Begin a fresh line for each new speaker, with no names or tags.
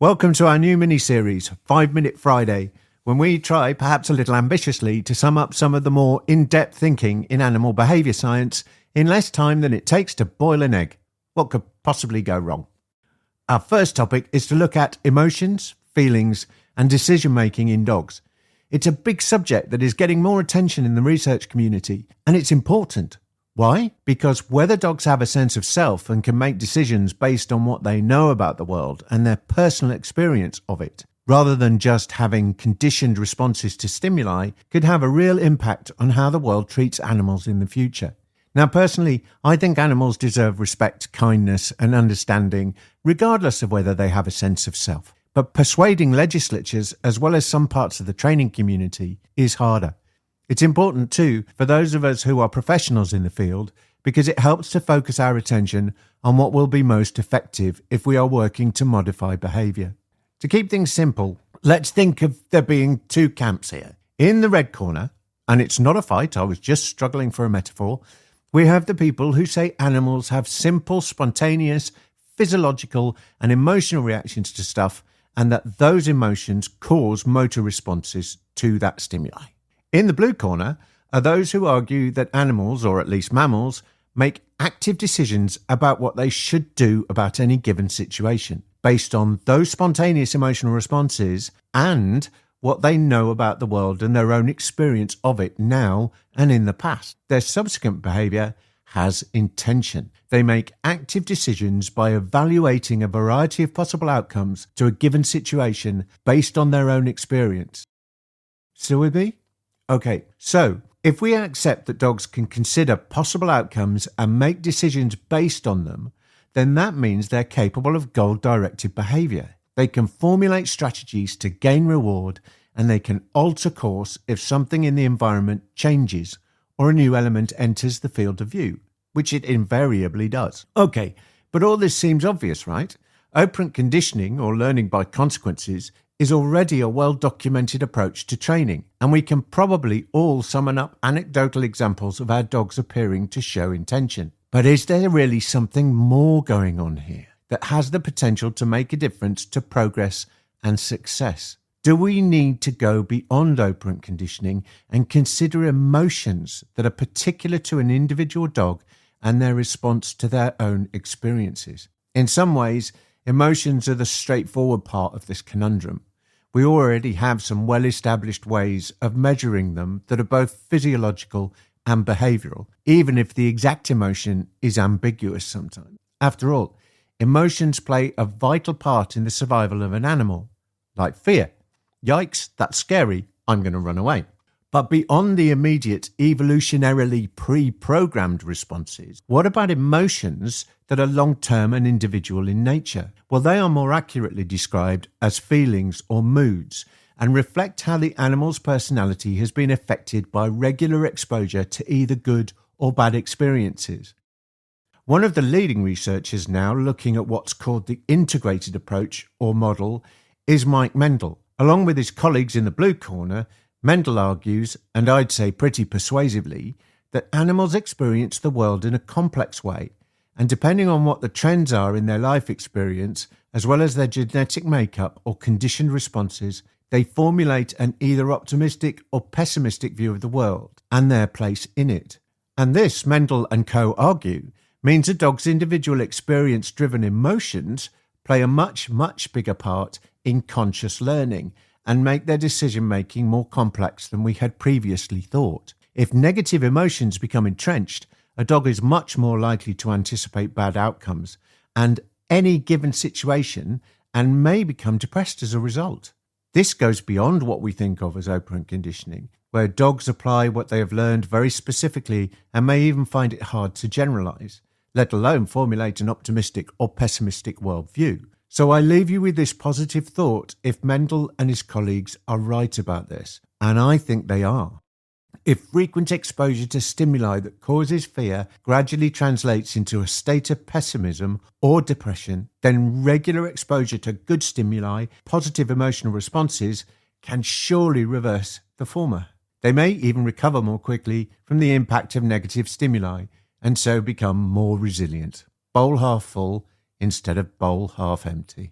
Welcome to our new mini-series, 5 Minute Friday, when we try, perhaps a little ambitiously, to sum up some of the more in-depth thinking in animal behaviour science in less time than it takes to boil an egg. What could possibly go wrong? Our first topic is to look at emotions, feelings, and decision-making in dogs. It's a big subject that is getting more attention in the research community, and it's important. Why? Because whether dogs have a sense of self and can make decisions based on what they know about the world and their personal experience of it, rather than just having conditioned responses to stimuli, could have a real impact on how the world treats animals in the future. Now, personally, I think animals deserve respect, kindness, and understanding, regardless of whether they have a sense of self. But persuading legislatures, as well as some parts of the training community, is harder. It's important too for those of us who are professionals in the field because it helps to focus our attention on what will be most effective if we are working to modify behaviour. To keep things simple, let's think of there being two camps here. In the red corner, and it's not a fight, I was just struggling for a metaphor, we have the people who say animals have simple, spontaneous, physiological and emotional reactions to stuff and that those emotions cause motor responses to that stimuli. In the blue corner are those who argue that animals, or at least mammals, make active decisions about what they should do about any given situation, based on those spontaneous emotional responses and what they know about the world and their own experience of it now and in the past. Their subsequent behaviour has intention. They make active decisions by evaluating a variety of possible outcomes to a given situation based on their own experience. Still with me? Okay, so if we accept that dogs can consider possible outcomes and make decisions based on them, then that means they're capable of goal-directed behaviour. They can formulate strategies to gain reward, and they can alter course if something in the environment changes or a new element enters the field of view, which it invariably does. Okay, but all this seems obvious, right? Operant conditioning, or learning by consequences, is already a well-documented approach to training, and we can probably all summon up anecdotal examples of our dogs appearing to show intention. But is there really something more going on here that has the potential to make a difference to progress and success? Do we need to go beyond operant conditioning and consider emotions that are particular to an individual dog and their response to their own experiences? In some ways, emotions are the straightforward part of this conundrum. We already have some well-established ways of measuring them that are both physiological and behavioural, even if the exact emotion is ambiguous sometimes. After all, emotions play a vital part in the survival of an animal, like fear. Yikes, that's scary, I'm going to run away. But beyond the immediate evolutionarily pre-programmed responses, what about emotions that are long-term and individual in nature? Well, they are more accurately described as feelings or moods and reflect how the animal's personality has been affected by regular exposure to either good or bad experiences. One of the leading researchers now looking at what's called the integrated approach or model is Mendl. Along with his colleagues in the blue corner, Mendl argues, and I'd say pretty persuasively, that animals experience the world in a complex way, and depending on what the trends are in their life experience, as well as their genetic makeup or conditioned responses, they formulate an either optimistic or pessimistic view of the world and their place in it. And this, Mendl and co. argue, means a dog's individual experience-driven emotions play a much, much bigger part in conscious learning and make their decision-making more complex than we had previously thought. If negative emotions become entrenched, a dog is much more likely to anticipate bad outcomes and any given situation and may become depressed as a result. This goes beyond what we think of as operant conditioning, where dogs apply what they have learned very specifically and may even find it hard to generalize, let alone formulate an optimistic or pessimistic worldview. So I leave you with this positive thought if Mendl and his colleagues are right about this, and I think they are. If frequent exposure to stimuli that causes fear gradually translates into a state of pessimism or depression, then regular exposure to good stimuli, positive emotional responses, can surely reverse the former. They may even recover more quickly from the impact of negative stimuli, and so become more resilient. Bowl half full instead of bowl half empty.